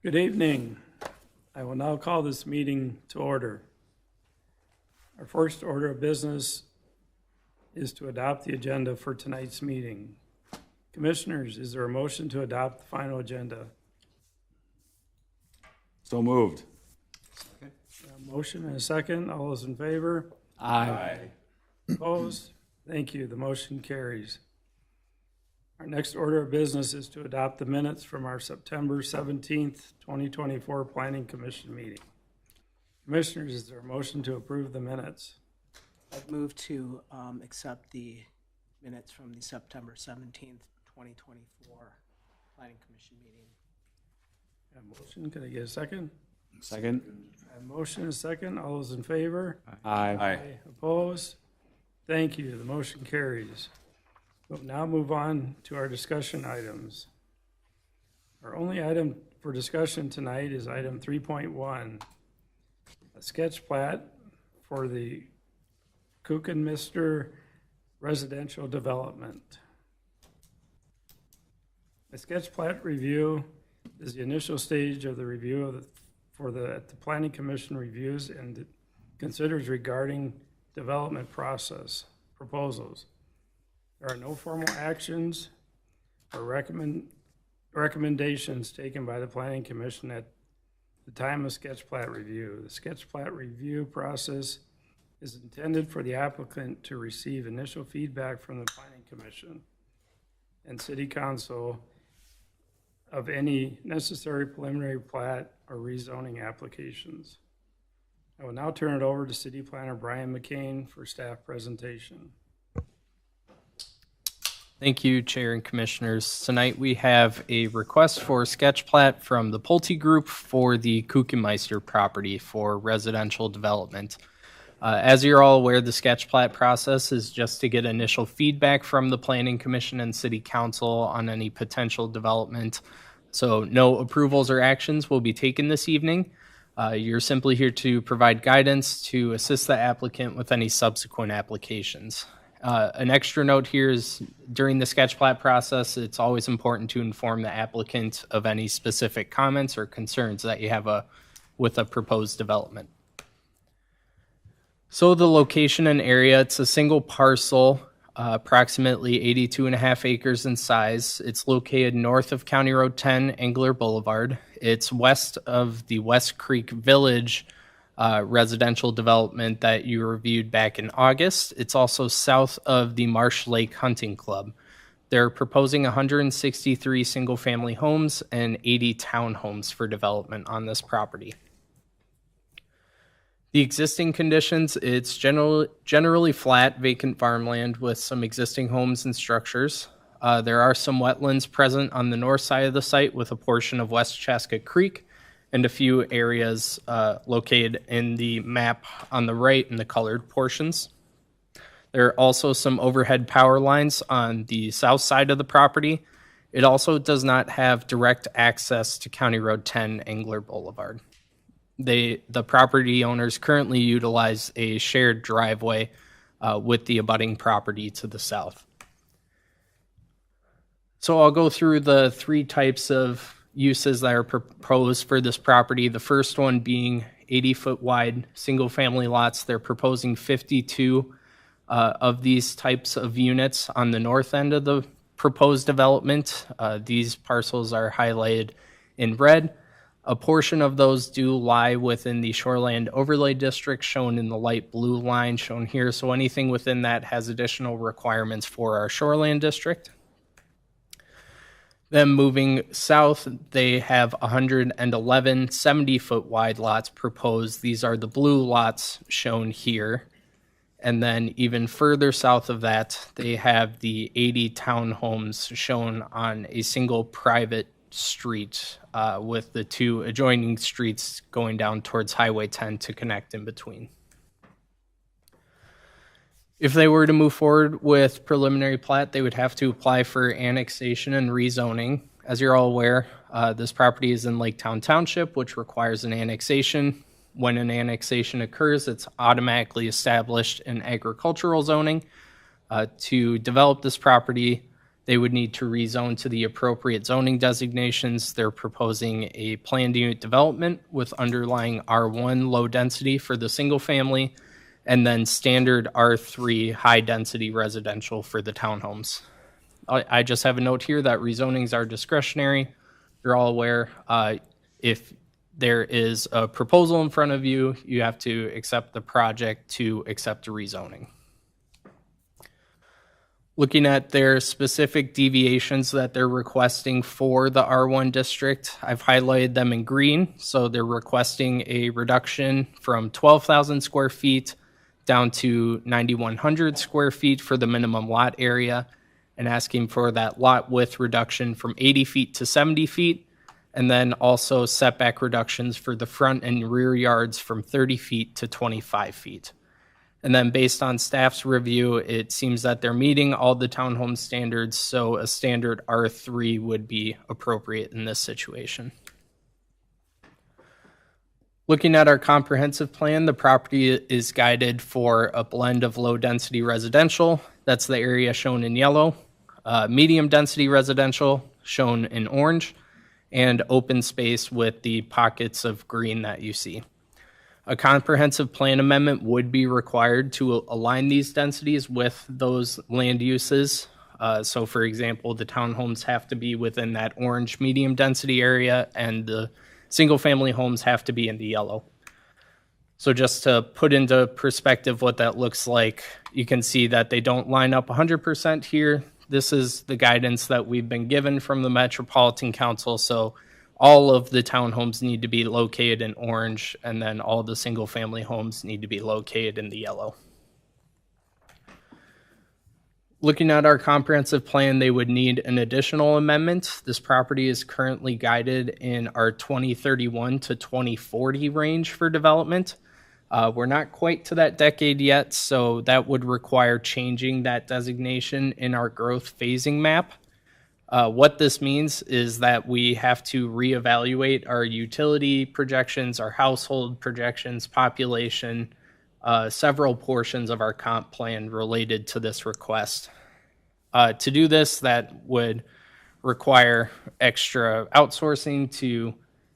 Good evening. I will now call this meeting to order. Our first order of business is to adopt the agenda for tonight's meeting. Commissioners, is there a motion to adopt the final agenda? So moved. A motion and a second. All those in favor? Aye. Opposed? Thank you. The motion carries. Our next order of business is to adopt the minutes from our September 17th, 2024 Planning Commission meeting. Commissioners, is there a motion to approve the minutes? I've moved to accept the minutes from the September 17th, 2024 Planning Commission meeting. A motion, can I get a second? Second. A motion and a second. All those in favor? Aye. Opposed? Thank you. The motion carries. We'll now move on to our discussion items. Our only item for discussion tonight is item 3.1, a sketch plat for the Kuchemeister residential development. A sketch plat review is the initial stage of the review the Planning Commission reviews and considers regarding development process proposals. There are no formal actions or recommendations taken by the Planning Commission at the time of sketch plat review. The sketch plat review process is intended for the applicant to receive initial feedback from the Planning Commission and City Council of any necessary preliminary plat or rezoning applications. I will now turn it over to City Planner Brian McCain for staff presentation. Thank you, Chair and Commissioners. Tonight we have a request for sketch plat from the Pulte Group for the Kuchemeister property for residential development. As you're all aware, the sketch plat process is just to get initial feedback from the Planning Commission and City Council on any potential development. So no approvals or actions will be taken this evening. You're simply here to provide guidance to assist the applicant with any subsequent applications. An extra note here is during the sketch plat process, it's always important to inform the applicant of any specific comments or concerns that you have with a proposed development. So the location and area, it's a single parcel, approximately 82.5 acres in size. It's located north of County Road 10, Angler Boulevard. It's west of the West Creek Village residential development that you reviewed back in August. It's also south of the Marsh Lake Hunting Club. They're proposing 163 single-family homes and 80 townhomes for development on this property. The existing conditions, it's generally flat, vacant farmland with some existing homes and structures. There are some wetlands present on the north side of the site with a portion of West Chaska Creek and a few areas located in the map on the right in the colored portions. There are also some overhead power lines on the south side of the property. It also does not have direct access to County Road 10, Angler Boulevard. The property owners currently utilize a shared driveway with the abutting property to the south. So I'll go through the three types of uses that are proposed for this property. The first one being 80-foot wide single-family lots. They're proposing 52 of these types of units on the north end of the proposed development. These parcels are highlighted in red. A portion of those do lie within the Shoreland Overlay District, shown in the light blue line shown here. So anything within that has additional requirements for our Shoreland District. Then moving south, they have 111 70-foot wide lots proposed. These are the blue lots shown here. And then even further south of that, they have the 80 townhomes shown on a single private street with the two adjoining streets going down towards Highway 10 to connect in between. If they were to move forward with preliminary plat, they would have to apply for annexation and rezoning. As you're all aware, this property is in Laketown Township, which requires an annexation. When an annexation occurs, it's automatically established in agricultural zoning. To develop this property, They would need to rezone to the appropriate zoning designations. They're proposing a planned unit development with underlying R1 low density for the single family, and then standard R3 high density residential for the townhomes. I just have a note here that rezonings are discretionary. You're all aware. If there is a proposal in front of you, you have to accept the project to accept a rezoning. Looking at their specific deviations that they're requesting for the R1 district, I've highlighted them in green. So they're requesting a reduction from 12,000 square feet down to 9,100 square feet for the minimum lot area, and asking for that lot width reduction from 80 feet to 70 feet, and then also setback reductions for the front and rear yards from 30 feet to 25 feet. And then based on staff's review, it seems that they're meeting all the townhome standards, so a standard R3 would be appropriate in this situation. Looking at our comprehensive plan, the property is guided for a blend of low-density residential, that's the area shown in yellow, medium-density residential, shown in orange, and open space with the pockets of green that you see. A comprehensive plan amendment would be required to align these densities with those land uses. So for example, the townhomes have to be within that orange medium density area, and the single family homes have to be in the yellow. So just to put into perspective what that looks like, you can see that they don't line up 100% here. This is the guidance that we've been given from the Metropolitan Council. So all of the townhomes need to be located in orange, and then all the single family homes need to be located in the yellow. Looking at our comprehensive plan, they would need an additional amendment. This property is currently guided in our 2031 to 2040 range for development. We're not quite to that decade yet, so that would require changing that designation in our growth phasing map. What this means is that we have to reevaluate our utility projections, our household projections, population, several portions of our comp plan related to this request. To do this, that would require extra outsourcing to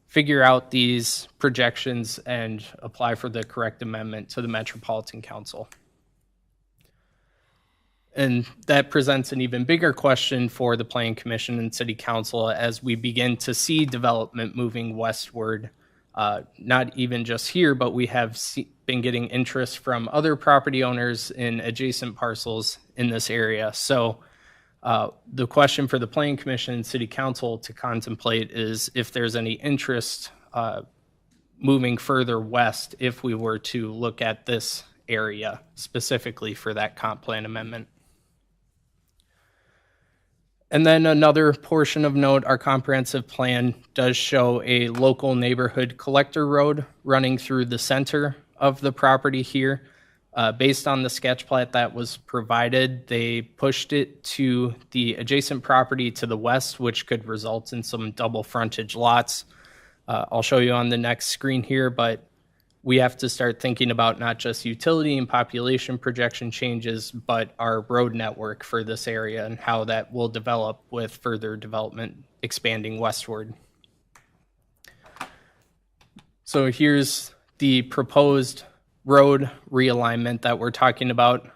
figure out these projections and apply for the correct amendment to the Metropolitan Council. And that presents an even bigger question for the Planning Commission and City Council as we begin to see development moving westward, not even just here, but we have been getting interest from other property owners in adjacent parcels in this area. So the question for the Planning Commission and City Council to contemplate is if there's any interest moving further west if we were to look at this area specifically for that comp plan amendment. And then another portion of note, our comprehensive plan does show a local neighborhood collector road running through the center of the property here. Based on the sketch plat that was provided, they pushed it to the adjacent property to the west, which could result in some double frontage lots. I'll show you on the next screen here, but we have to start thinking about not just utility and population projection changes, but our road network for this area and how that will develop with further development expanding westward. So here's the proposed road realignment that we're talking about.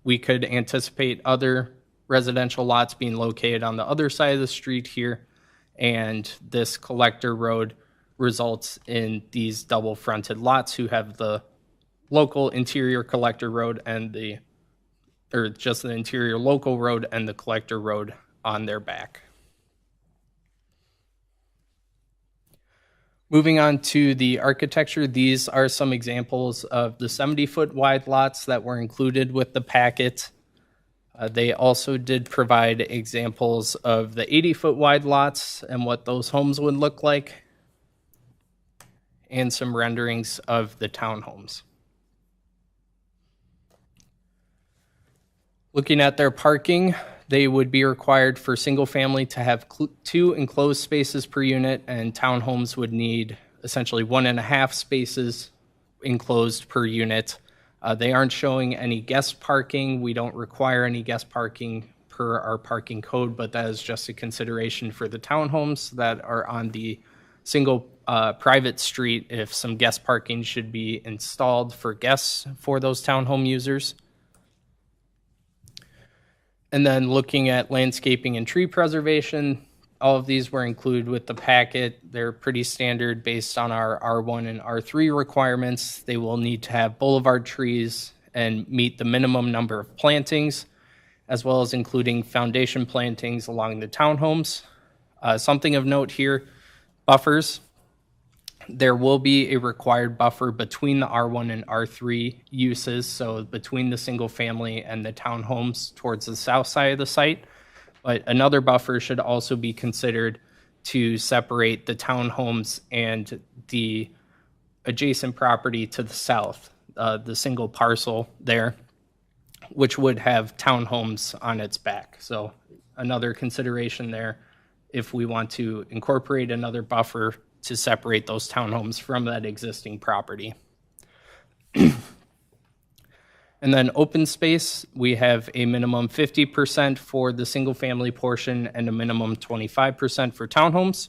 We could anticipate other residential lots being located on the other side of the street here, and this collector road results in these double fronted lots who have the local interior collector road and just the interior local road and the collector road on their back. Moving on to the architecture, these are some examples of the 70-foot wide lots that were included with the packet. They also did provide examples of the 80-foot wide lots and what those homes would look like, and some renderings of the townhomes. Looking at their parking, they would be required for single family to have 2 enclosed spaces per unit, and townhomes would need essentially 1.5 spaces enclosed per unit. They aren't showing any guest parking. We don't require any guest parking per our parking code, but that is just a consideration for the townhomes that are on the single private street if some guest parking should be installed for guests for those townhome users. And then looking at landscaping and tree preservation, all of these were included with the packet. They're pretty standard based on our R1 and R3 requirements. They will need to have boulevard trees and meet the minimum number of plantings, as well as including foundation plantings along the townhomes. Something of note here, buffers. There will be a required buffer between the R1 and R3 uses, so between the single family and the townhomes towards the south side of the site. But another buffer should also be considered to separate the townhomes and the adjacent property to the south, the single parcel there, which would have townhomes on its back. So another consideration there if we want to incorporate another buffer to separate those townhomes from that existing property. And then open space, we have a minimum 50% for the single family portion and a minimum 25% for townhomes.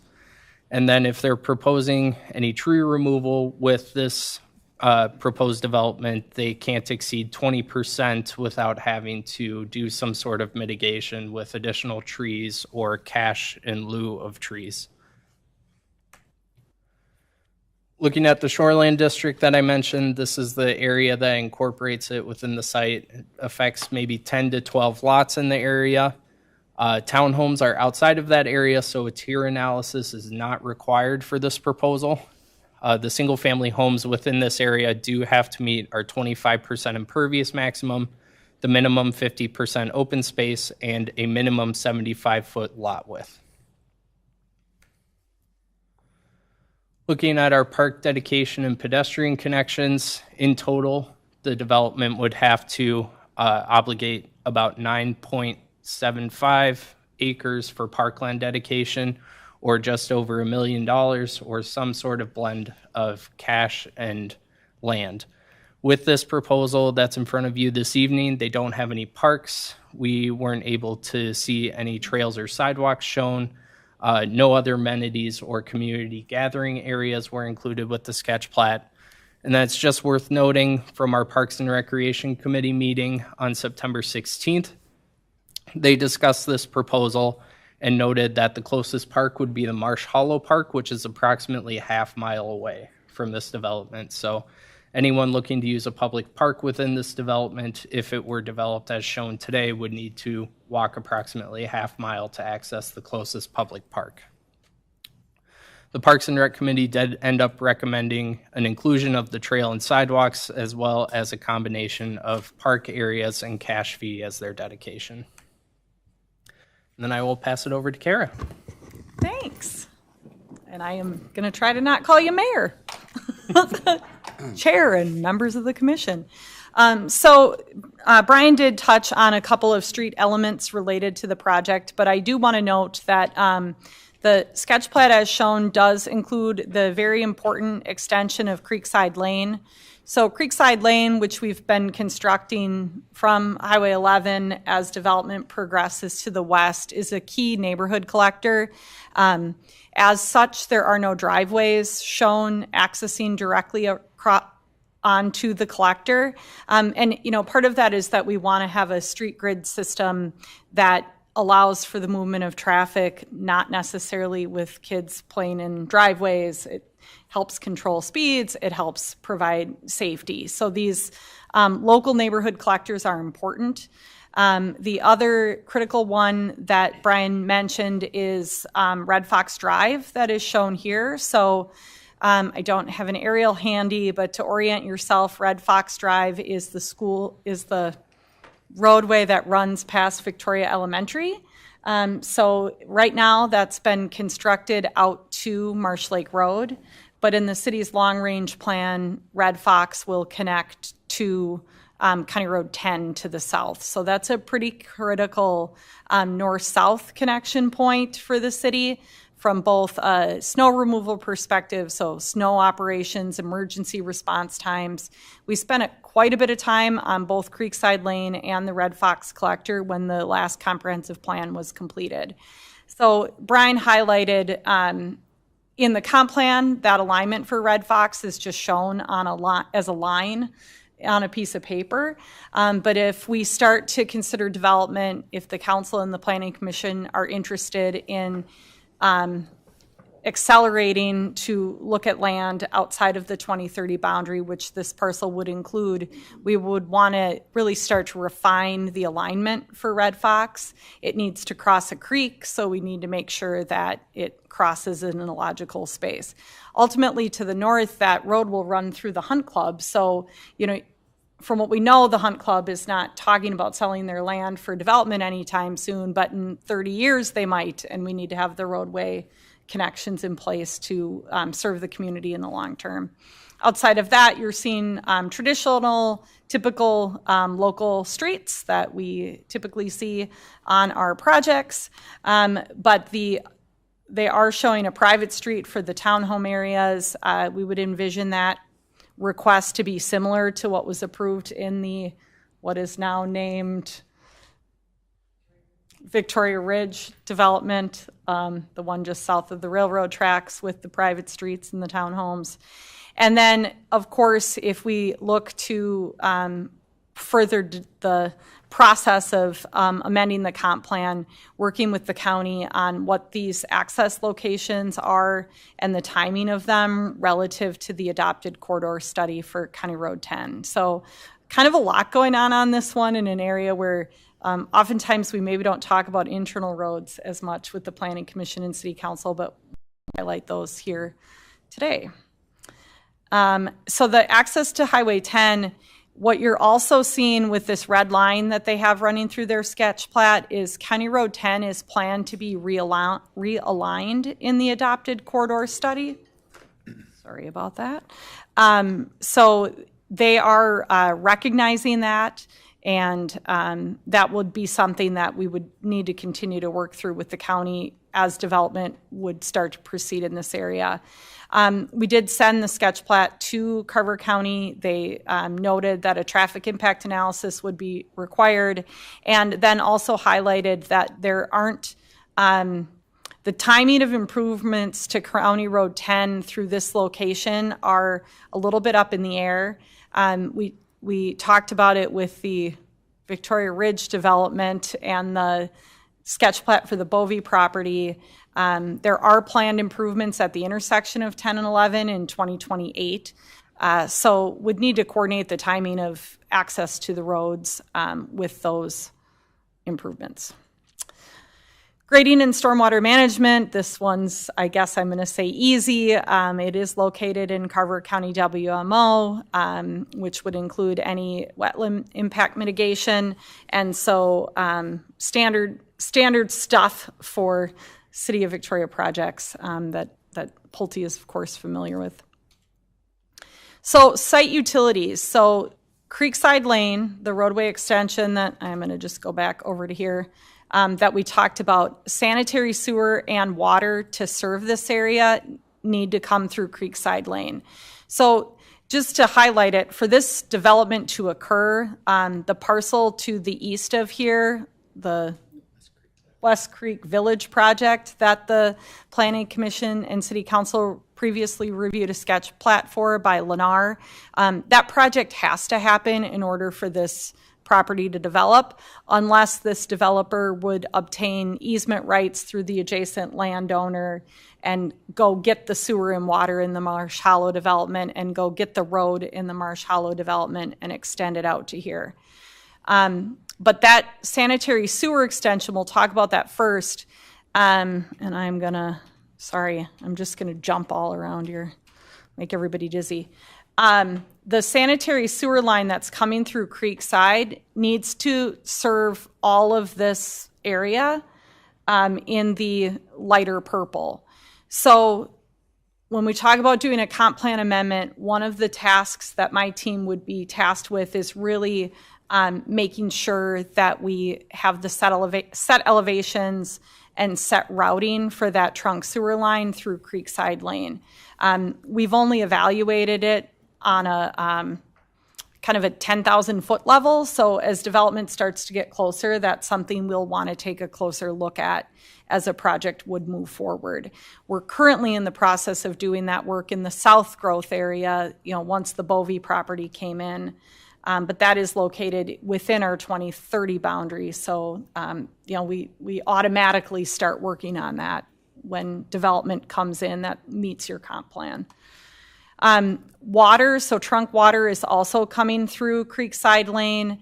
And then if they're proposing any tree removal with this proposed development, they can't exceed 20% without having to do some sort of mitigation with additional trees or cash in lieu of trees. Looking at the shoreline district that I mentioned, this is the area that incorporates it within the site. It affects maybe 10 to 12 lots in the area. Townhomes are outside of that area, so a tier analysis is not required for this proposal. The single family homes within this area do have to meet our 25% impervious maximum, the minimum 50% open space, and a minimum 75-foot lot width. Looking at our park dedication and pedestrian connections, in total, the development would have to obligate about 9.75 acres for parkland dedication, or just over $1 million, or some sort of blend of cash and land. With this proposal that's in front of you this evening, they don't have any parks. We weren't able to see any trails or sidewalks shown. No other amenities or community gathering areas were included with the sketch plat. And that's just worth noting from our Parks and Recreation Committee meeting on September 16th. They discussed this proposal and noted that the closest park would be the Marsh Hollow Park, which is approximately a half-mile away from this development. So anyone looking to use a public park within this development, if it were developed as shown today, would need to walk approximately a half-mile to access the closest public park. The Parks and Rec Committee did end up recommending an inclusion of the trail and sidewalks, as well as a combination of park areas and cash fee as their dedication. And then I will pass it over to Kara. Thanks. And I am going to try to not call you mayor. Chair and members of the commission. Brian did touch on a couple of street elements related to the project, but I do want to note that the sketch plat as shown does include the very important extension of Creekside Lane. So Creekside Lane, which we've been constructing from Highway 11 as development progresses to the west, is a key neighborhood collector. As such, there are no driveways shown accessing directly onto the collector. And, you know, part of that is that we want to have a street grid system that allows for the movement of traffic, not necessarily with kids playing in driveways. It helps control speeds. It helps provide safety. So these local neighborhood collectors are important. The other critical one that Brian mentioned is Red Fox Drive that is shown here. So I don't have an aerial handy, but to orient yourself, Red Fox Drive is the roadway that runs past Victoria Elementary. So right now that's been constructed out to Marsh Lake Road, but in the city's long-range plan, Red Fox will connect to County Road 10 to the south. So that's a pretty critical north-south connection point for the city. from both a snow removal perspective, so snow operations, emergency response times. We spent quite a bit of time on both Creekside Lane and the Red Fox Collector when the last comprehensive plan was completed. So Brian highlighted in the comp plan, that alignment for Red Fox is just shown on as a line on a piece of paper. But if we start to consider development, if the council and the planning commission are interested in accelerating to look at land outside of the 2030 boundary, which this parcel would include, we would want to really start to refine the alignment for Red Fox. It needs to cross a creek, so we need to make sure that it crosses in a logical space. Ultimately, to the north, that road will run through the Hunt Club. So, you know, from what we know, the Hunt Club is not talking about selling their land for development anytime soon, but in 30 years they might, and we need to have the roadway connections in place to serve the community in the long term. Outside of that, you're seeing traditional, typical local streets that we typically see on our projects, but they are showing a private street for the townhome areas. We would envision that request to be similar to what was approved in the, what is now named Victoria Ridge development, the one just south of the railroad tracks with the private streets and the townhomes. And then, of course, if we look to further the process of amending the comp plan, working with the county on what these access locations are and the timing of them relative to the adopted corridor study for County Road 10. So kind of a lot going on this one in an area where oftentimes we maybe don't talk about internal roads as much with the Planning Commission and City Council, but highlight those here today. So the access to Highway 10, what you're also seeing with this red line that they have running through their sketch plat is County Road 10 is planned to be realigned in the adopted corridor study. Sorry about that. So they are recognizing that, and that would be something that we would need to continue to work through with the county as development would start to proceed in this area. We did send the sketch plat to Carver County. They noted that a traffic impact analysis would be required, and then also highlighted that there aren't the timing of improvements to County Road 10 through this location are a little bit up in the air. We talked about it with the Victoria Ridge development and the sketch plat for the Bovee property. There are planned improvements at the intersection of 10 and 11 in 2028. So would need to coordinate the timing of access to the roads with those improvements. Grading and stormwater management, this one's, I guess I'm going to say easy. It is located in Carver County WMO, which would include any wetland impact mitigation. And so standard stuff for City of Victoria projects that Pulte is, of course, familiar with. So site utilities. So Creekside Lane, the roadway extension that I'm going to just go back over to here, that we talked about, sanitary sewer and water to serve this area need to come through Creekside Lane. So just to highlight it, for this development to occur, the parcel to the east of here, the West Creek Village project that the Planning Commission and City Council previously reviewed a sketch plat for by Lennar, that project has to happen in order for this property to develop, unless this developer would obtain easement rights through the adjacent landowner and go get the sewer and water in the Marsh Hollow development and go get the road in the Marsh Hollow development and extend it out to here. But that sanitary sewer extension, we'll talk about that first. And I'm gonna, sorry, I'm just gonna jump all around here, make everybody dizzy. The sanitary sewer line that's coming through Creekside needs to serve all of this area in the lighter purple. So when we talk about doing a comp plan amendment, one of the tasks that my team would be tasked with is really making sure that we have the set elevations and set routing for that trunk sewer line through Creekside Lane. We've only evaluated it on a kind of a 10,000 foot level. So as development starts to get closer, that's something we'll want to take a closer look at as a project would move forward. We're currently in the process of doing that work in the south growth area, once the Bovee property came in. But that is located within our 2030 boundary. So, we automatically start working on that when development comes in that meets your comp plan. Water, so trunk water is also coming through Creekside Lane.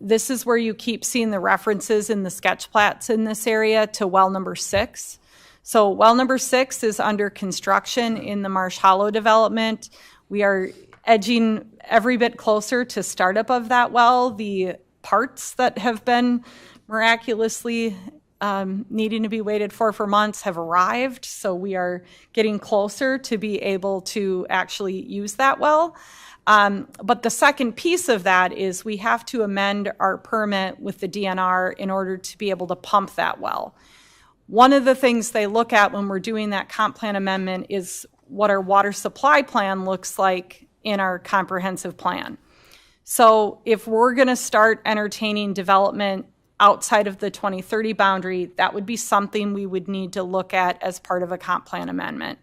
This is where you keep seeing the references in the sketch plats in this area to well number 6. So well number 6 is under construction in the Marsh Hollow development. We are edging every bit closer to startup of that well. The parts that have been miraculously needing to be waited for months have arrived. So we are getting closer to be able to actually use that well. But the second piece of that is we have to amend our permit with the DNR in order to be able to pump that well. One of the things they look at when we're doing that comp plan amendment is what our water supply plan looks like in our comprehensive plan. So if we're going to start entertaining development outside of the 2030 boundary, that would be something we would need to look at as part of a comp plan amendment.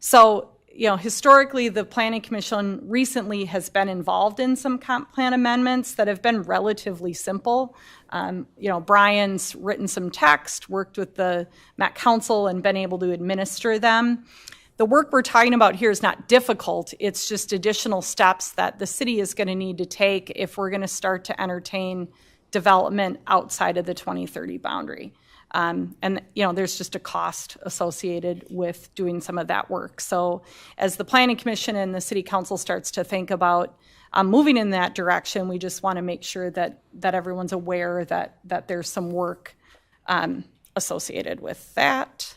So, historically, the Planning Commission recently has been involved in some comp plan amendments that have been relatively simple. Brian's written some text, worked with the Met Council, and been able to administer them. The work we're talking about here is not difficult. It's just additional steps that the city is going to need to take if we're going to start to entertain development outside of the 2030 boundary. There's just a cost associated with doing some of that work. So as the Planning Commission and the City Council starts to think about moving in that direction, we just want to make sure that everyone's aware that there's some work associated with that.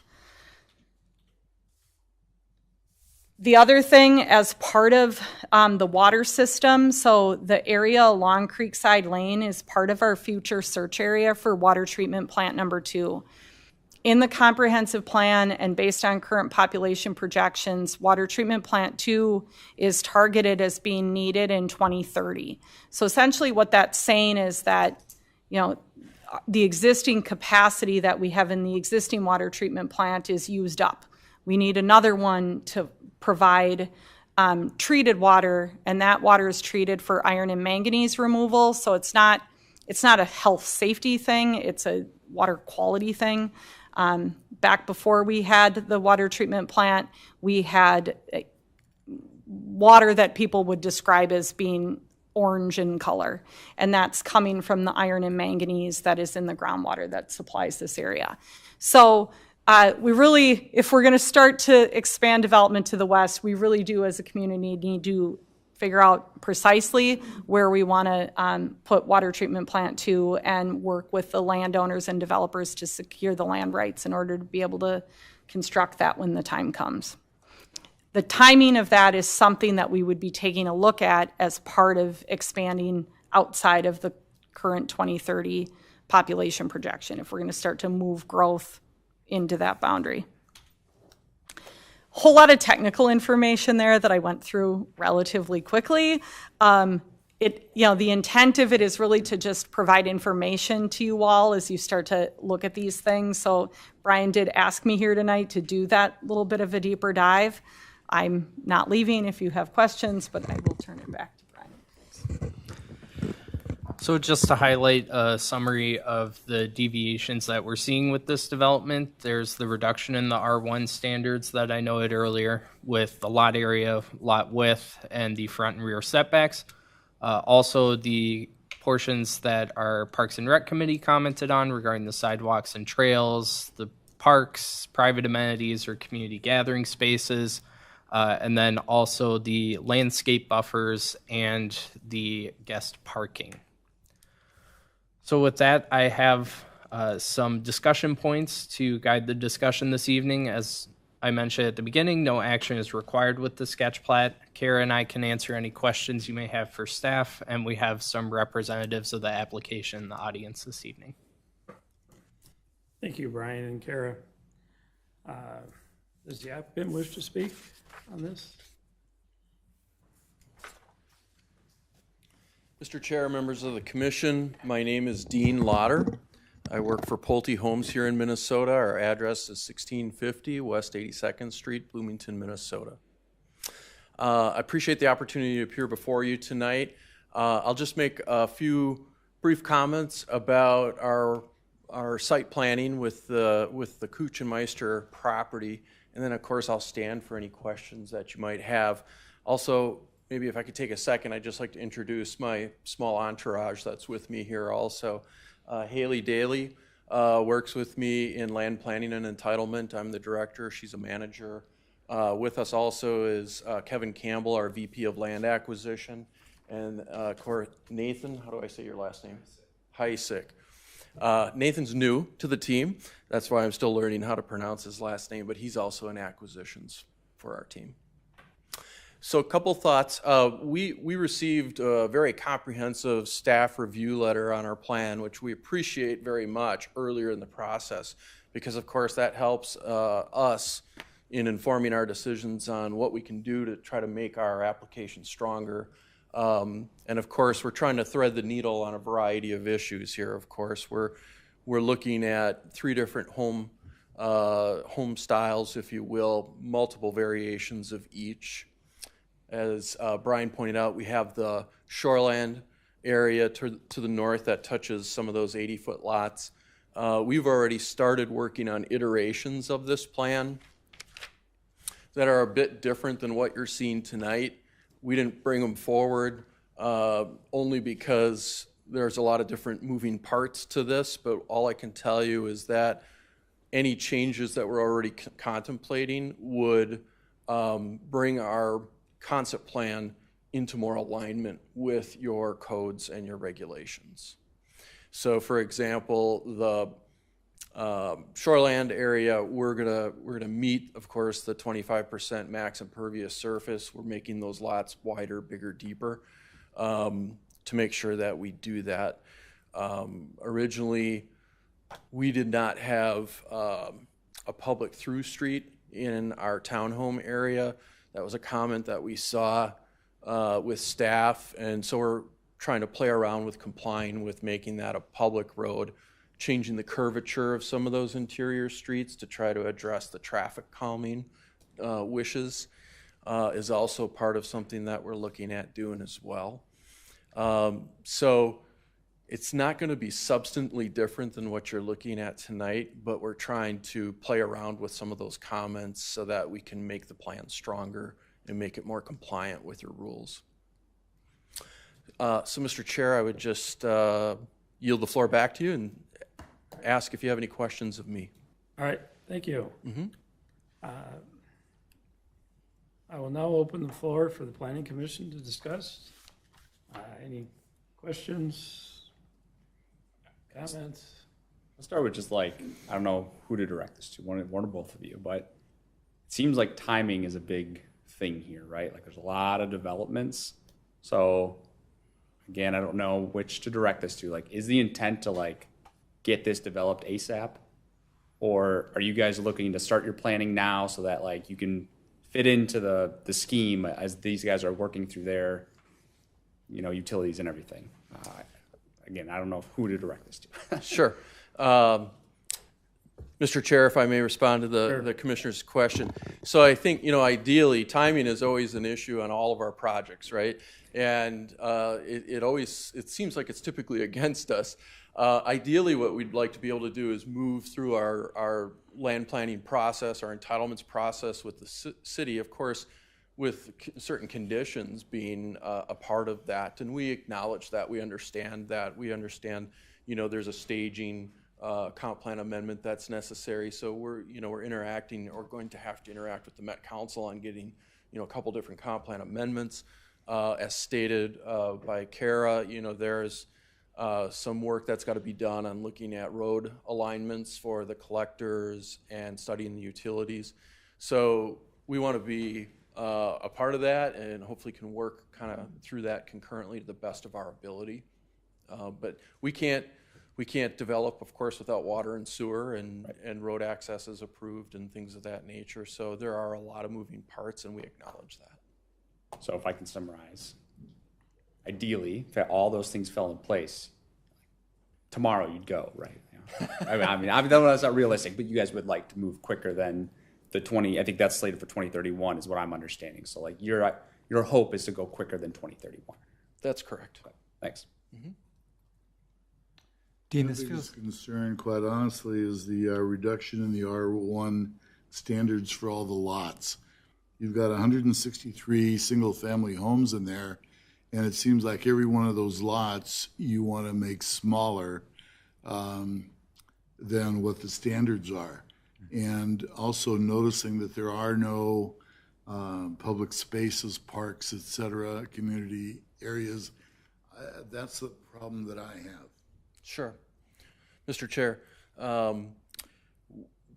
The other thing, as part of the water system, so the area along Creekside Lane is part of our future search area for water treatment plant number 2. In the comprehensive plan and based on current population projections, water treatment plant 2 is targeted as being needed in 2030. So essentially what that's saying is that, the existing capacity that we have in the existing water treatment plant is used up. We need another one to provide treated water, and that water is treated for iron and manganese removal. So it's not a health safety thing, it's a water quality thing. Back before we had the water treatment plant, we had water that people would describe as being orange in color, and that's coming from the iron and manganese that is in the groundwater that supplies this area. So we really, if we're going to start to expand development to the west, we really do as a community need to figure out precisely where we want to put water treatment plant 2 and work with the landowners and developers to secure the land rights in order to be able to construct that when the time comes. The timing of that is something that we would be taking a look at as part of expanding outside of the current 2030 population projection if we're going to start to move growth into that boundary. Whole lot of technical information there that I went through relatively quickly. The intent of it is really to just provide information to you all as you start to look at these things. So Brian did ask me here tonight to do that little bit of a deeper dive. I'm not leaving if you have questions, but I will turn it back to Brian. Thanks. So just to highlight a summary of the deviations that we're seeing with this development, there's the reduction in the R1 standards that I noted earlier with the lot area, lot width, and the front and rear setbacks. Also the portions that our Parks and Rec Committee commented on regarding the sidewalks and trails, the parks, private amenities or community gathering spaces, and then also the landscape buffers and the guest parking. So with that, I have some discussion points to guide the discussion this evening. As I mentioned at the beginning, no action is required with the sketch plat. Kara and I can answer any questions you may have for staff, and we have some representatives of the application in the audience this evening. Thank you, Brian and Kara. Does the applicant wish to speak on this? Mr. Chair, members of the commission, my name is Dean Lauder. I work for Pulte Homes here in Minnesota. Our address is 1650 West 82nd Street, Bloomington, Minnesota. I appreciate the opportunity to appear before you tonight. I'll just make a few brief comments about our site planning with the Kuchemeister property, and then of course I'll stand for any questions that you might have. Also, maybe if I could take a second, I'd just like to introduce my small entourage that's with me here also. Haley Daly works with me in land planning and entitlement. I'm the director, she's a manager. With us also is Kevin Campbell, our VP of land acquisition, and of course Nathan, how do I say your last name? Heisick. Nathan's new to the team. That's why I'm still learning how to pronounce his last name, but he's also in acquisitions for our team. So a couple thoughts. We received a very comprehensive staff review letter on our plan, which we appreciate very much earlier in the process, because of course that helps us in informing our decisions on what we can do to try to make our application stronger. And of course, we're trying to thread the needle on a variety of issues here. Of course, we're looking at 3 different home styles, if you will, multiple variations of each. As Brian pointed out, we have the shoreland area to the north that touches some of those 80-foot lots. We've already started working on iterations of this plan that are a bit different than what you're seeing tonight. We didn't bring them forward only because there's a lot of different moving parts to this, but all I can tell you is that any changes that we're already contemplating would bring our concept plan into more alignment with your codes and your regulations. So for example, the shoreland area, we're gonna meet, of course, the 25% max impervious surface. We're making those lots wider, bigger, deeper to make sure that we do that. Originally, we did not have a public through street in our townhome area. That was a comment that we saw with staff, and so we're trying to play around with complying with making that a public road, changing the curvature of some of those interior streets to try to address the traffic calming wishes is also part of something that we're looking at doing as well. So it's not going to be substantially different than what you're looking at tonight, but we're trying to play around with some of those comments so that we can make the plan stronger and make it more compliant with your rules. So Mr. Chair, I would just yield the floor back to you and ask if you have any questions of me. All right, thank you. I will now open the floor for the Planning Commission to discuss. Any questions? Comments? I'll start with just like, I don't know who to direct this to, one or both of you, but it seems like timing is a big thing here, right? Like there's a lot of developments. So again, I don't know which to direct this to. Like, is the intent to like get this developed ASAP? Or are you guys looking to start your planning now so that like you can fit into the scheme as these guys are working through their, you know, utilities and everything? Again, I don't know who to direct this to. Sure. Mr. Chair, if I may respond to Sure. the commissioner's question. So I think, you know, ideally, timing is always an issue on all of our projects, right? And it seems like it's typically against us. Ideally, what we'd like to be able to do is move through our land planning process, our entitlements process with the city, of course, with certain conditions being a part of that. And we acknowledge that, we understand, you know, there's a staging comp plan amendment that's necessary. So we're interacting, or going to have to interact with the Met Council on getting, you know, a couple different comp plan amendments. As stated by Kara, you know, there's some work that's got to be done on looking at road alignments for the collectors and studying the utilities. So we want to be a part of that, and hopefully can work kind of through that concurrently to the best of our ability. But we can't we can't develop, of course, without water and sewer and road access is approved and things of that nature. So there are a lot of moving parts, and we acknowledge that. So if I can summarize, ideally, if all those things fell in place, tomorrow you'd go, right? I mean, that's not realistic, but you guys would like to move quicker than the 20, I think that's slated for 2031 is what I'm understanding. So like your hope is to go quicker than 2031. That's correct. Okay, thanks. Dean, this feels concern, quite honestly, is the reduction in the R1 standards for all the lots. You've got 163 single-family homes in there, and it seems like every one of those lots you want to make smaller than what the standards are. And also noticing that there are no public spaces, parks, et cetera, community areas. That's the problem that I have. Sure. Mr. Chair,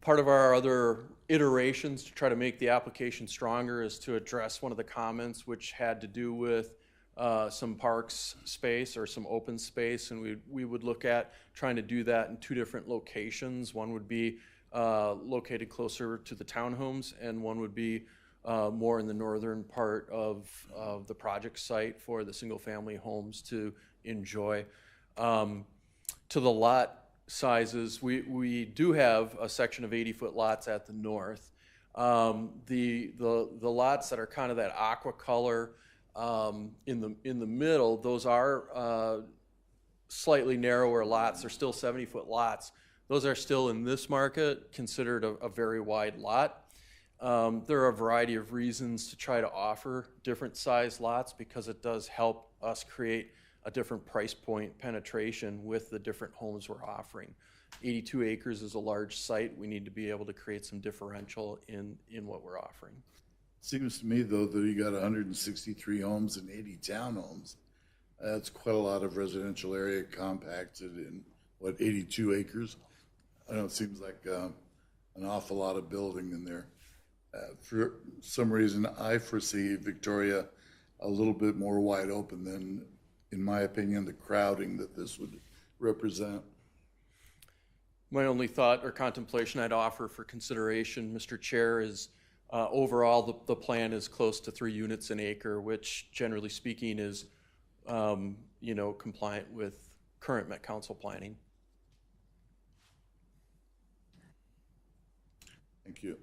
part of our other iterations to try to make the application stronger is to address one of the comments which had to do with some parks space or some open space, and we would look at trying to do that in 2 different locations. One would be located closer to the townhomes, and one would be more in the northern part of the project site for the single-family homes to enjoy. To the lot sizes, we do have a section of 80-foot lots at the north. The lots that are kind of that aqua color in the middle, those are slightly narrower lots. They're still 70-foot lots. Those are still in this market considered a very wide lot. There are a variety of reasons to try to offer different size lots because it does help us create a different price point penetration with the different homes we're offering. 82 acres is a large site. We need to be able to create some differential in what we're offering. Seems to me, though, that you got 163 homes and 80 townhomes. That's quite a lot of residential area compacted in, 82 acres? I know it seems like an awful lot of building in there. For some reason, I foresee Victoria a little bit more wide open than, in my opinion, the crowding that this would represent. My only thought or contemplation I'd offer for consideration, Mr. Chair, is overall the plan is close to 3 units an acre, which generally speaking is compliant with current Met Council planning. Thank you.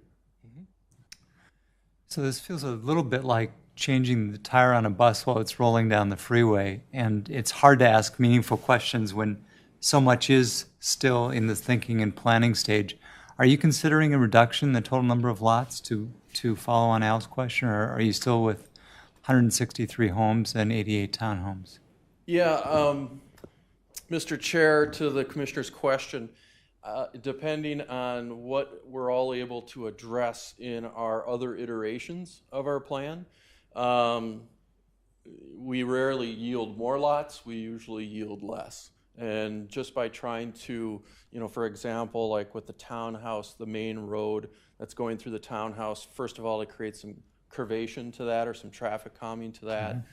So this feels a little bit like changing the tire on a bus while it's rolling down the freeway, and it's hard to ask meaningful questions when so much is still in the thinking and planning stage. Are you considering a reduction in the total number of lots to follow on Al's question, or are you still with 163 homes and 88 townhomes? Yeah, Mr. Chair, to the Commissioner's question, depending on what we're all able to address in our other iterations of our plan, we rarely yield more lots, we usually yield less. And just by trying to, for example, like with the townhouse, the main road that's going through the townhouse, first of all, it creates some curvation to that or some traffic calming to that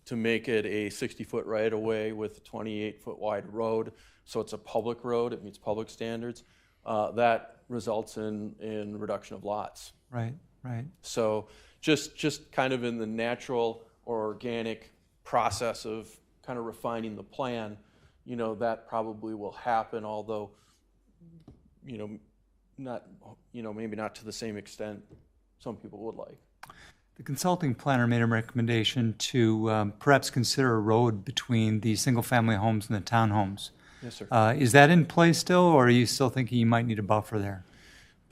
to make it a 60-foot right-of-way with a 28-foot wide road. So it's a public road, it meets public standards. That results in reduction of lots. Right, right. So just kind of in the natural or organic process of kind of refining the plan, that probably will happen, although, not, maybe not to the same extent some people would like. The consulting planner made a recommendation to perhaps consider a road between the single-family homes and the townhomes. Yes, sir. Is that in place still, or are you still thinking you might need a buffer there?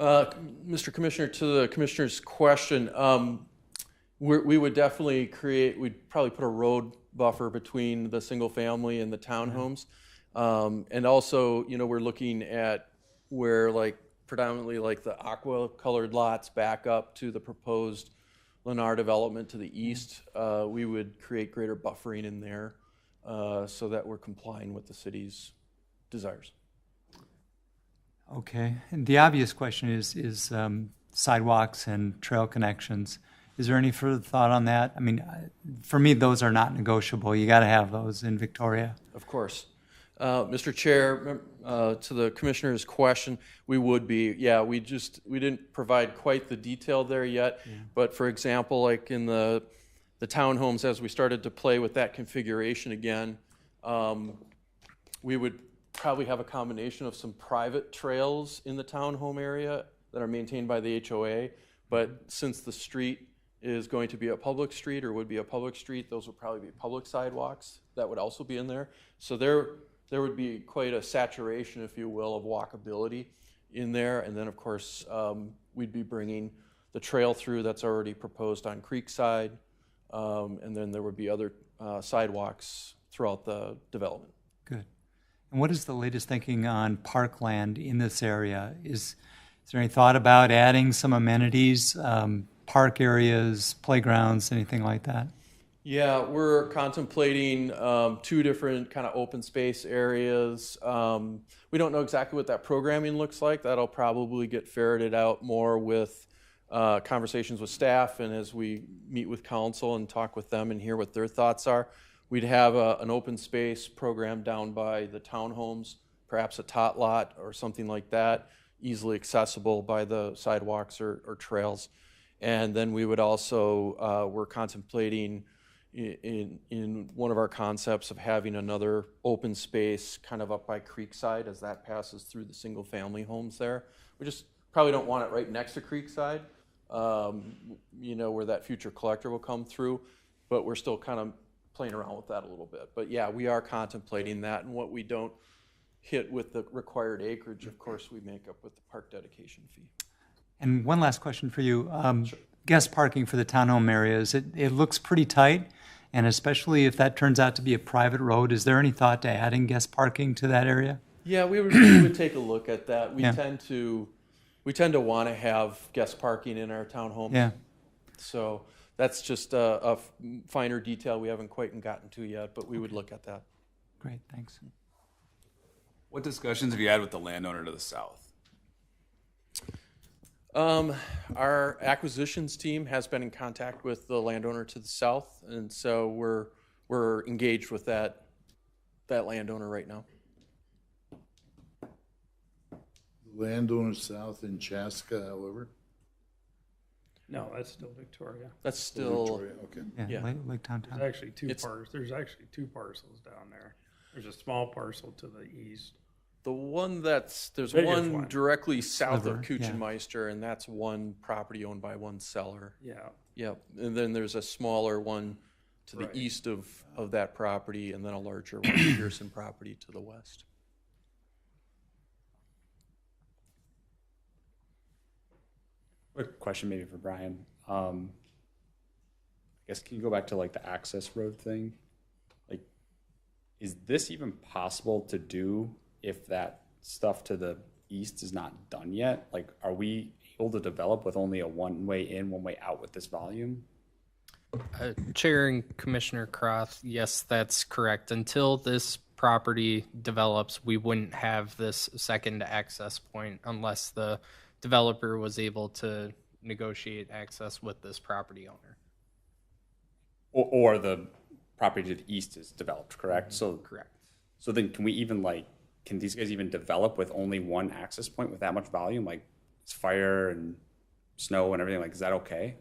Mr. Commissioner, to the Commissioner's question, we would definitely we'd probably put a road buffer between the single family and the townhomes. And also, we're looking at where predominantly the aqua colored lots back up to the proposed Lennar development to the east. We would create greater buffering in there so that we're complying with the city's desires. Okay. And the obvious question is sidewalks and trail connections. Is there any further thought on that? I mean, for me, those are not negotiable. You got to have those in Victoria. Of course. Mr. Chair, to the commissioner's question, we would be, yeah, we didn't provide quite the detail there yet. But for example, like in the townhomes, as we started to play with that configuration again, we would probably have a combination of some private trails in the townhome area that are maintained by the HOA. But since the street is going to be a public street or would be a public street, those would probably be public sidewalks that would also be in there. So there would be quite a saturation, if you will, of walkability in there. And then, of course, we'd be bringing the trail through that's already proposed on Creekside. And then there would be other sidewalks throughout the development. Good. And what is the latest thinking on parkland in this area? Is there any thought about adding some amenities, park areas, playgrounds, anything like that? Yeah, we're contemplating 2 different kind of open space areas. We don't know exactly what that programming looks like. That'll probably get ferreted out more with conversations with staff and as we meet with council and talk with them and hear what their thoughts are. We'd have an open space program down by the townhomes, perhaps a tot lot or something like that, easily accessible by the sidewalks or trails. And then we would also, we're contemplating in one of our concepts of having another open space kind of up by Creekside as that passes through the single family homes there. We just probably don't want it right next to Creekside, you know, where that future collector will come through, but we're still kind of playing around with that a little bit. But yeah, we are contemplating that, and what we don't hit with the required acreage, of course, we make up with the park dedication fee. And one last question for you. Sure. Guest parking for the townhome areas, it looks pretty tight, and especially if that turns out to be a private road, is there any thought to adding guest parking to that area? Yeah, we would take a look at that. We Yeah. tend to want to have guest parking in our townhomes. Yeah. So that's just a finer detail we haven't quite gotten to yet, but we would look at that. Great, thanks. What discussions have you had with the landowner to the south? Our acquisitions team has been in contact with the landowner to the south, and so we're engaged with that landowner right now. Landowner south in Chaska, however. No, that's still Victoria. That's still, Victoria, okay. Yeah, Yeah. Lake Downtown. There's actually two It's- parcels. There's actually 2 parcels down there. There's a small parcel to the east. the one there's Biggest one one. directly south of Sliver, yeah. Kuchemeister, and that's one property owned by one seller. Yeah. Yep, and then there's a smaller one to the Right. east of that property, and then a larger one, Pearson property to the west. Quick question maybe for Brian. I guess can you go back to like the access road thing? Like, is this even possible to do if that stuff to the east is not done yet? Like, are we able to develop with only a one-way in, one-way out with this volume? Chair and Commissioner Croth, yes, that's correct. Until this property develops, we wouldn't have this second access point unless the developer was able to negotiate access with this property owner. Or the property to the east is developed, correct? So Correct. So then can we even can these guys even develop with only one access point with that much volume? Like it's fire and snow and everything, like is that okay?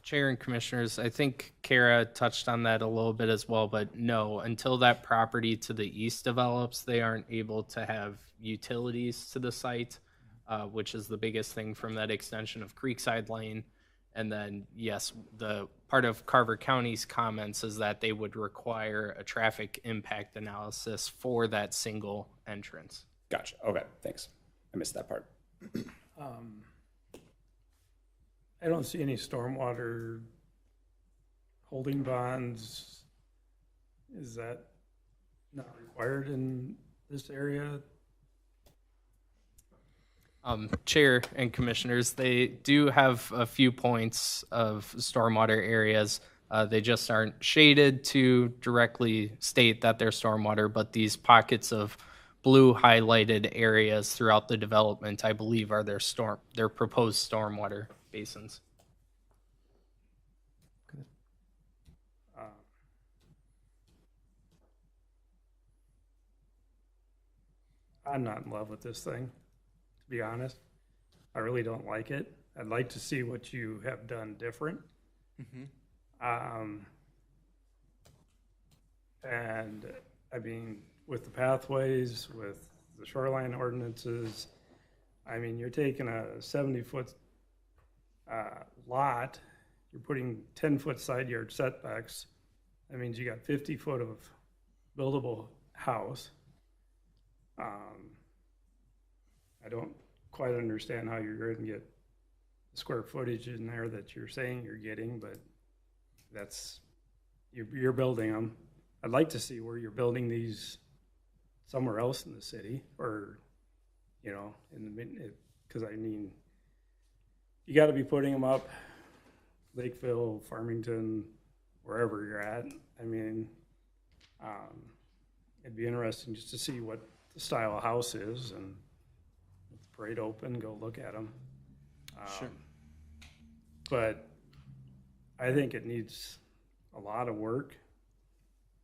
Chair and Commissioners, I think Kara touched on that a little bit as well, but no, until that property to the east develops, they aren't able to have utilities to the site, which is the biggest thing from that extension of Creekside Lane. And then, yes, the part of Carver County's comments is that they would require a traffic impact analysis for that single entrance. Gotcha. Okay, thanks. I missed that part. I don't see any stormwater holding bonds. Is that not required in this area? Chair and Commissioners, they do have a few points of stormwater areas. They just aren't shaded to directly state that they're stormwater, but these pockets of blue highlighted areas throughout the development, I believe, are their proposed stormwater basins. I'm not in love with this thing, to be honest. I really don't like it. I'd like to see what you have done different. And I mean, with the pathways, with the shoreline ordinances, I mean, you're taking a 70-foot lot, you're putting 10-foot side yard setbacks. That means you got 50 foot of buildable house. I don't quite understand how you're going to get the square footage in there that you're saying you're getting, but that's, you're building them. I'd like to see where you're building these somewhere else in the city, or, you know, in the, because I mean, you got to be putting them up Lakeville, Farmington, wherever you're at. I mean, it'd be interesting just to see what the style of house is, and with the parade open, go look at them. Sure. But I think it needs a lot of work,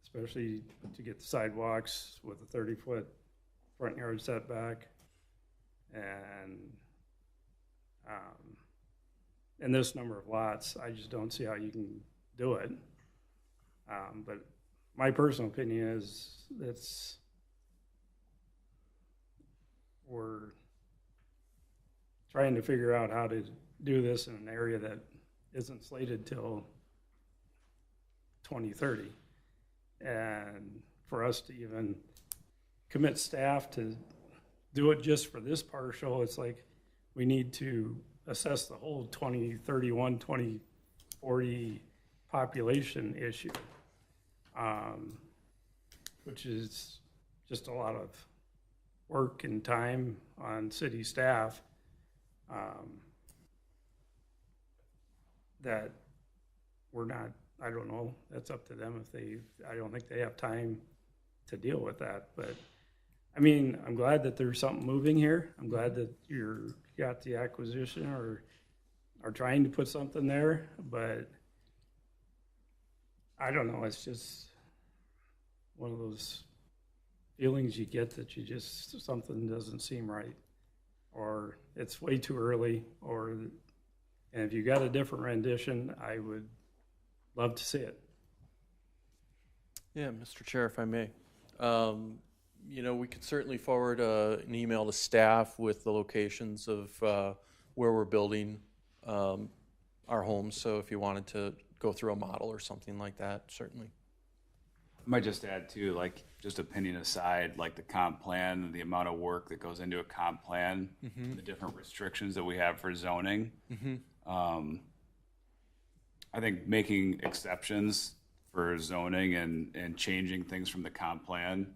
especially to get the sidewalks with a 30-foot front yard setback, and this number of lots. I just don't see how you can do it. But my personal opinion is we're trying to figure out how to do this in an area that isn't slated till 2030. And for us to even commit staff to do it just for this partial, it's like we need to assess the whole 2031, 2040 population issue, which is just a lot of work and time on city staff that we're not, I don't know, that's up to them if they, I don't think they have time to deal with that. But I mean, I'm glad that there's something moving here. I'm glad that you got the acquisition or are trying to put something there, but I don't know, it's just one of those feelings you get that you just, something doesn't seem right, or it's way too early, and if you got a different rendition, I would love to see it. Yeah, Mr. Chair, if I may. You know, we could certainly forward an email to staff with the locations of where we're building our homes. So if you wanted to go through a model or something like that, certainly. I might just add too, like, just opinion aside, like the comp plan and the amount of work that goes into a comp plan, the different restrictions that we have for zoning. I think making exceptions for zoning and changing things from the comp plan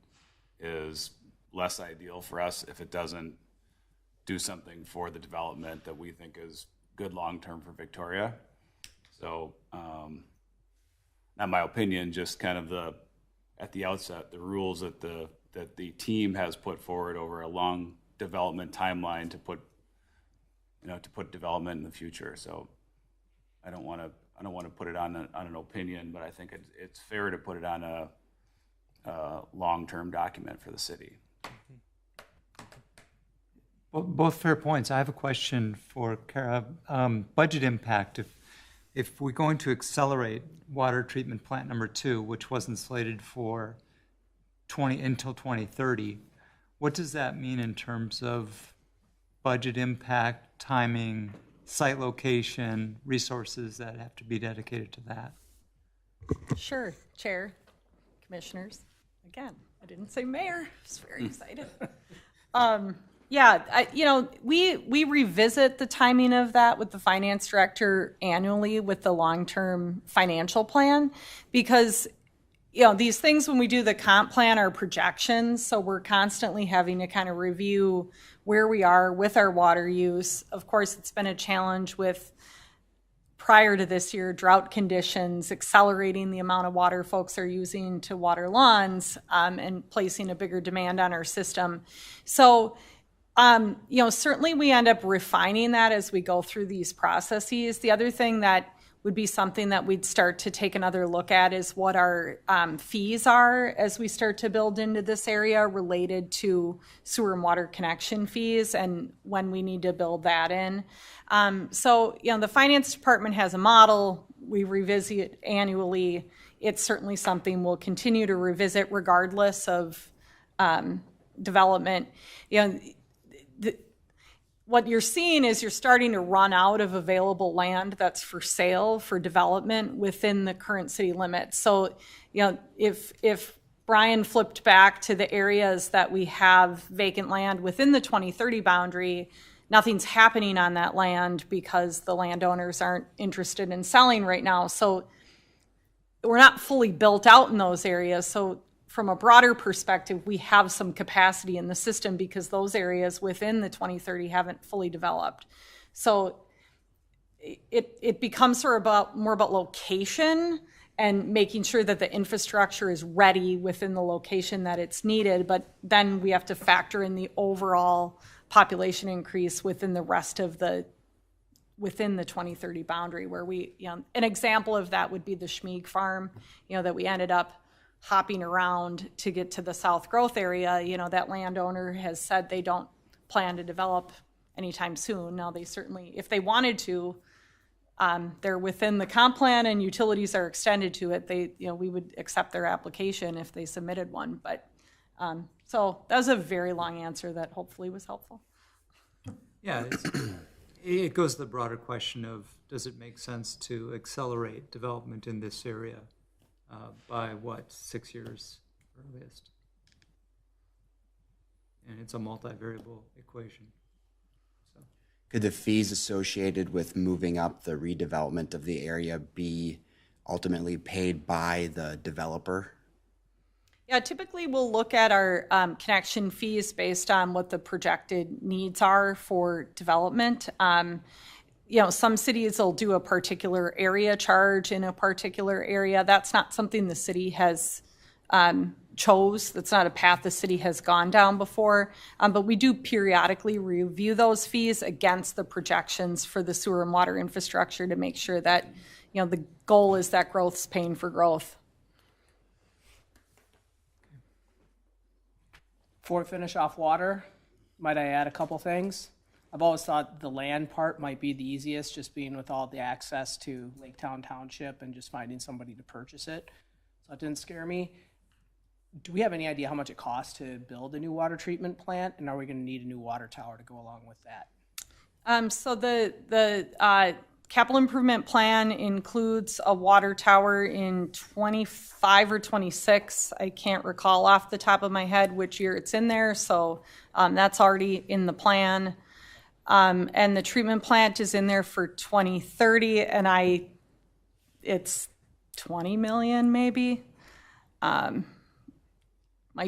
is less ideal for us if it doesn't do something for the development that we think is good long-term for Victoria. So, not my opinion, just kind of at the outset, the rules that the team has put forward over a long development timeline to put development in the future. So I don't want to put it on an opinion, but I think it's fair to put it on a long-term document for the city. Well, both fair points. I have a question for Kara. Budget impact. If we're going to accelerate water treatment plant number 2, which wasn't slated for until 2030, what does that mean in terms of budget impact, timing, site location, resources that have to be dedicated to that? Sure, Chair, Commissioners. Again, I didn't say mayor. I was very excited. We revisit the timing of that with the finance director annually with the long-term financial plan, because these things, when we do the comp plan, are projections, so we're constantly having to kind of review where we are with our water use. Of course, it's been a challenge with, prior to this year, drought conditions, accelerating the amount of water folks are using to water lawns, and placing a bigger demand on our system. So, certainly we end up refining that as we go through these processes. The other thing that would be something that we'd start to take another look at, is what our fees are as we start to build into this area related to sewer and water connection fees, and when we need to build that in. So, the finance department has a model. We revisit it annually. It's certainly something we'll continue to revisit regardless of development. What you're seeing is you're starting to run out of available land that's for sale for development within the current city limits. So, if Brian flipped back to the areas that we have vacant land within the 2030 boundary, nothing's happening on that land because the landowners aren't interested in selling right now. So we're not fully built out in those areas. So from a broader perspective, we have some capacity in the system because those areas within the 2030 haven't fully developed. So it becomes sort of more about location and making sure that the infrastructure is ready within the location that it's needed. But then we have to factor in the overall population increase within the rest of within the 2030 boundary, where an example of that would be the Schmieg farm, that we ended up hopping around to get to the South Growth area. That landowner has said they don't plan to develop anytime soon. Now, they certainly, if they wanted to, they're within the comp plan and utilities are extended to it. We would accept their application if they submitted one. But so that was a very long answer that hopefully was helpful. Yeah, it goes to the broader question of, does it make sense to accelerate development in this area by 6 years earliest? And it's a multivariable equation. So. Could the fees associated with moving up the redevelopment of the area be ultimately paid by the developer? Yeah, typically we'll look at our connection fees based on what the projected needs are for development. Some cities will do a particular area charge in a particular area. That's not something the city has chose. That's not a path the city has gone down before. But we do periodically review those fees against the projections for the sewer and water infrastructure to make sure that, the goal is that growth's paying for growth. Before we finish off water, might I add a couple things? I've always thought the land part might be the easiest, just being with all the access to Laketown Township and just finding somebody to purchase it. So that didn't scare me. Do we have any idea how much it costs to build a new water treatment plant? And are we going to need a new water tower to go along with that? So the capital improvement plan includes a water tower in 25 or 26. I can't recall off the top of my head which year it's in there. So that's already in the plan. And the treatment plant is in there for 2030, and it's 20 million maybe. Might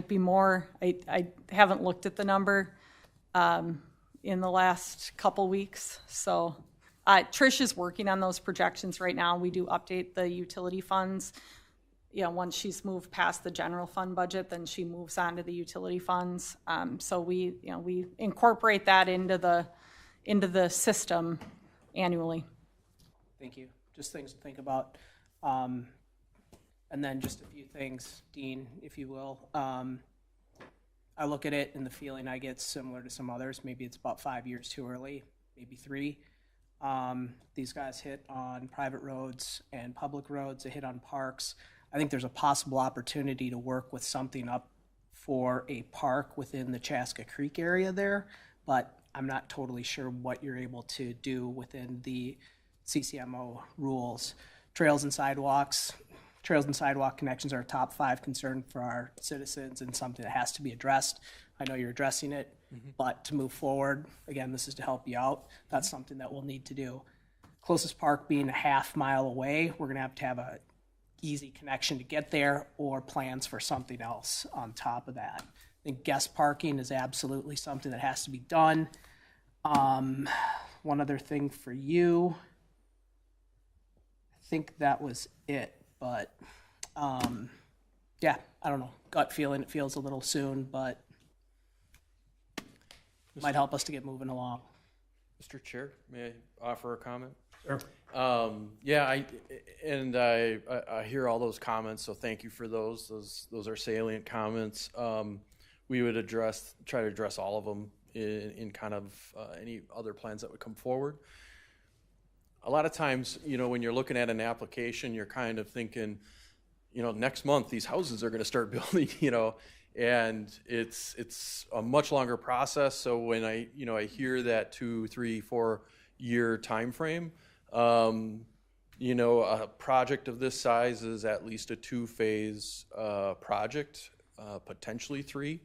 be more. I haven't looked at the number in the last couple weeks. So Trish is working on those projections right now. We do update the utility funds. Once she's moved past the general fund budget, then she moves on to the utility funds. So we incorporate that into the system annually. Thank you. Just things to think about. And then just a few things, Dean, if you will. I look at it and the feeling I get similar to some others. Maybe it's about 5 years too early, maybe 3. These guys hit on private roads and public roads. They hit on parks. I think there's a possible opportunity to work with something up for a park within the Chaska Creek area there, but I'm not totally sure what you're able to do within the CCMO rules. Trails and sidewalk connections are a top 5 concern for our citizens and something that has to be addressed. I know you're addressing it, but to move forward, again, this is to help you out. That's something that we'll need to do. Closest park being a half mile away, we're gonna have to have a easy connection to get there or plans for something else on top of that. I think guest parking is absolutely something that has to be done. One other thing for you, I think that was it, but yeah, I don't know, gut feeling, it feels a little soon, but might help us to get moving along. Mr. Chair, may I offer a comment? Sure. Yeah, I hear all those comments, so thank you for those. Those are salient comments. We would try to address all of them in kind of any other plans that would come forward. A lot of times, when you're looking at an application, you're kind of thinking, next month these houses are going to start building, and it's a much longer process. So when I hear that 2, 3, 4 year time frame, a project of this size is at least a 2-phase project, potentially 3.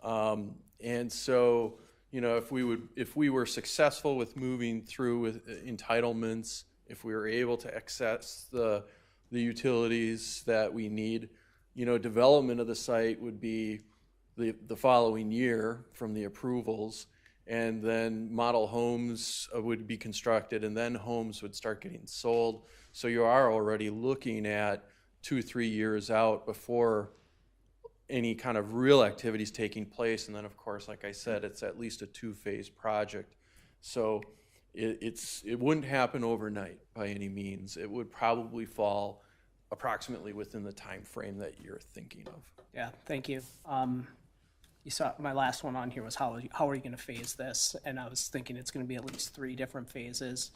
And so, if we were successful with moving through with entitlements, if we were able to access the utilities that we need, development of the site would be the following year from the approvals, and then model homes would be constructed, and then homes would start getting sold. So you are already looking at 2-3 years out before any kind of real activities taking place. And then, of course, like I said, it's at least a 2-phase project. So it wouldn't happen overnight by any means. It would probably fall approximately within the time frame that you're thinking of. Yeah, thank you. You saw my last one on here was how are you going to phase this? And I was thinking it's going to be at least 3 different phases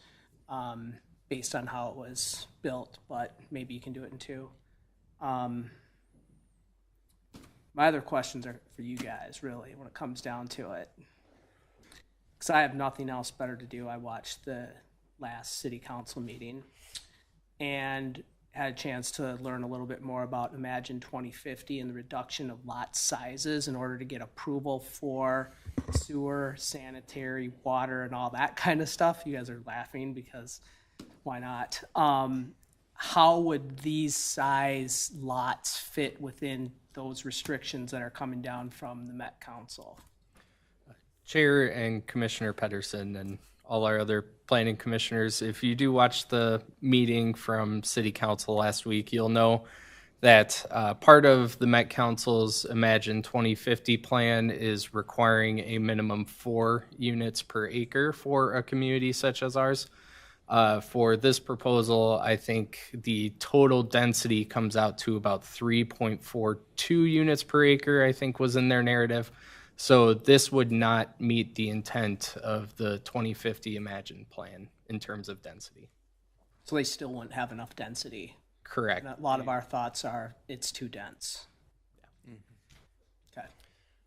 based on how it was built, but maybe you can do it in 2. My other questions are for you guys, really, when it comes down to it. Because I have nothing else better to do. I watched the last city council meeting and had a chance to learn a little bit more about Imagine 2050 and the reduction of lot sizes in order to get approval for sewer, sanitary, water, and all that kind of stuff. You guys are laughing because why not? How would these size lots fit within those restrictions that are coming down from the Met Council? Chair and Commissioner Pedersen and all our other planning commissioners, if you do watch the meeting from City Council last week, you'll know that part of the Met Council's Imagine 2050 plan is requiring a minimum 4 units per acre for a community such as ours. For this proposal, I think the total density comes out to about 3.42 units per acre, I think was in their narrative. So this would not meet the intent of the 2050 Imagine plan in terms of density. So they still wouldn't have enough density. Correct. And a lot of our thoughts are it's too dense. Yeah. Okay.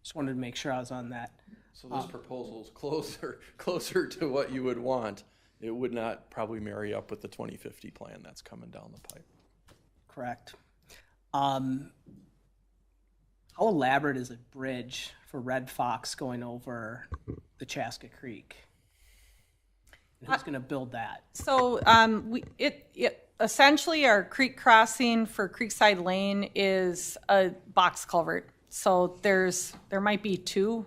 Just wanted to make sure I was on that. So this proposal is closer to what you would want. It would not probably marry up with the 2050 plan that's coming down the pipe. Correct. How elaborate is a bridge for Red Fox going over the Chaska Creek? And who's going to build that? So essentially our creek crossing for Creekside Lane is a box culvert. So there might be 2.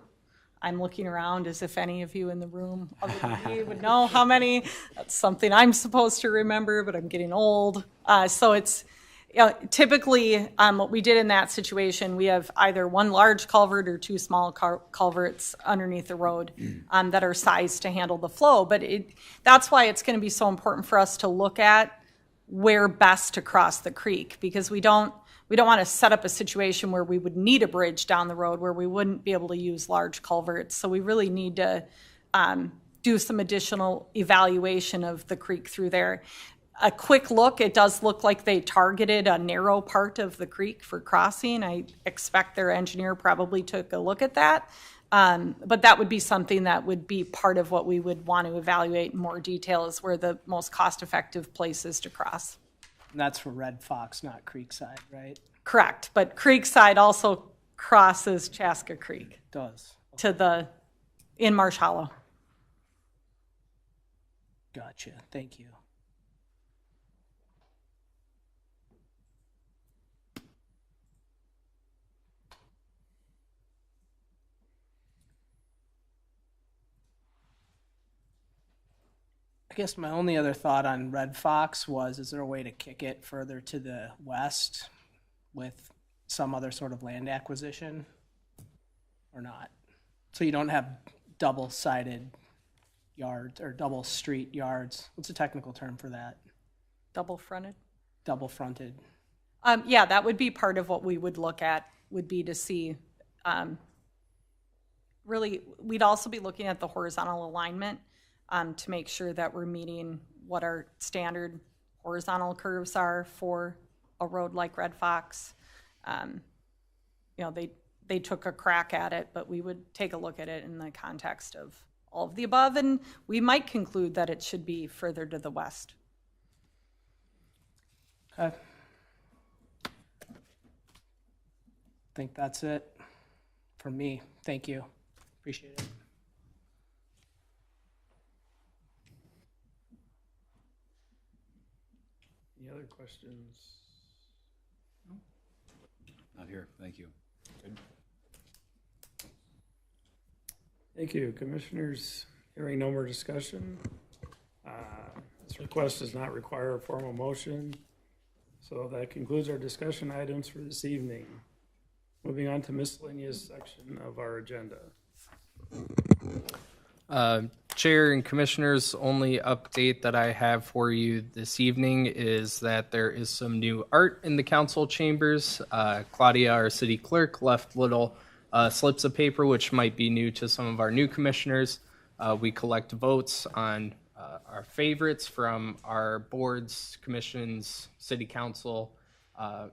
I'm looking around as if any of you in the room other than me would know how many. That's something I'm supposed to remember, but I'm getting old. So it's typically what we did in that situation, we have either 1 large culvert or 2 small culverts underneath the road that are sized to handle the flow. But that's why it's going to be so important for us to look at where best to cross the creek, because we don't want to set up a situation where we would need a bridge down the road where we wouldn't be able to use large culverts. So we really need to do some additional evaluation of the creek through there. A quick look, it does look like they targeted a narrow part of the creek for crossing. I expect their engineer probably took a look at that. But that would be something that would be part of what we would want to evaluate in more detail, is where the most cost-effective place is to cross. And that's for Red Fox, not Creekside, right? Correct, but Creekside also crosses Chaska Creek. It does. In Marsh Hollow. Gotcha, thank you. I guess my only other thought on Red Fox was, is there a way to kick it further to the west with some other sort of land acquisition or not? So you don't have double-sided yards or double street yards. What's a technical term for that? Double fronted? Double fronted. Yeah, that would be part of what we would look at, would be to see, really, we'd also be looking at the horizontal alignment to make sure that we're meeting what our standard horizontal curves are for a road like Red Fox. You know, they took a crack at it, but we would take a look at it in the context of all of the above, and we might conclude that it should be further to the west. Okay. I think that's it from me. Thank you. Appreciate it. Any other questions? Not here, thank you. Thank you, commissioners. Hearing no more discussion. This request does not require a formal motion. So that concludes our discussion items for this evening. Moving on to miscellaneous section of our agenda. Chair and Commissioners, only update that I have for you this evening is that there is some new art in the council chambers. Claudia, our city clerk, left little slips of paper, which might be new to some of our new commissioners. We collect votes on our favorites from our boards, commissions, city council,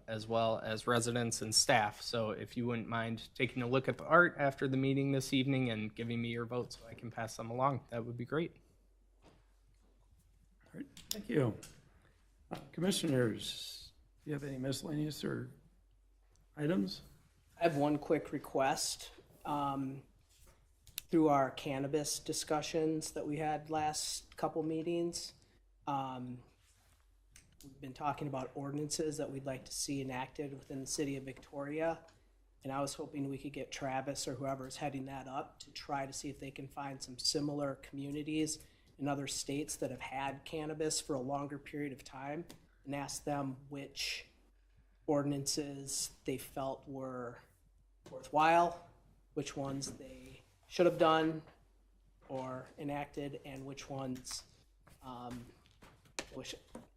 as well as residents and staff. So if you wouldn't mind taking a look at the art after the meeting this evening and giving me your votes so I can pass them along, that would be great. All right, thank you. Commissioners, do you have any miscellaneous or items? I have one quick request. Through our cannabis discussions that we had last couple meetings, we've been talking about ordinances that we'd like to see enacted within the city of Victoria. And I was hoping we could get Travis or whoever's heading that up to try to see if they can find some similar communities in other states that have had cannabis for a longer period of time and ask them which ordinances they felt were worthwhile, which ones they should have done or enacted, and which ones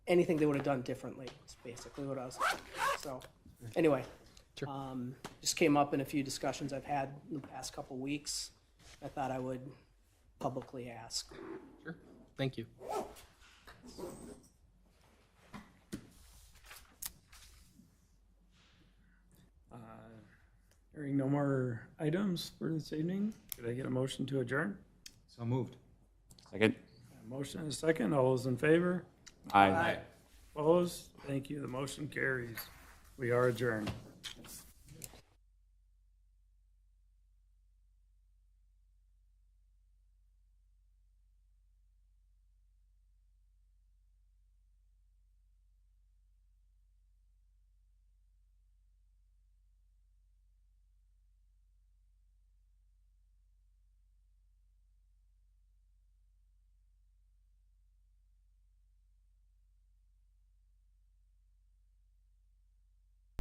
anything they would have done differently is basically what I was saying. So anyway, just came up in a few discussions I've had in the past couple weeks. I thought I would publicly ask. Sure. Thank you. Hearing no more items for this evening, could I get a motion to adjourn? So moved. Second. A motion and a second. All those in favor? Aye. Opposed? Thank you. The motion carries. We are adjourned.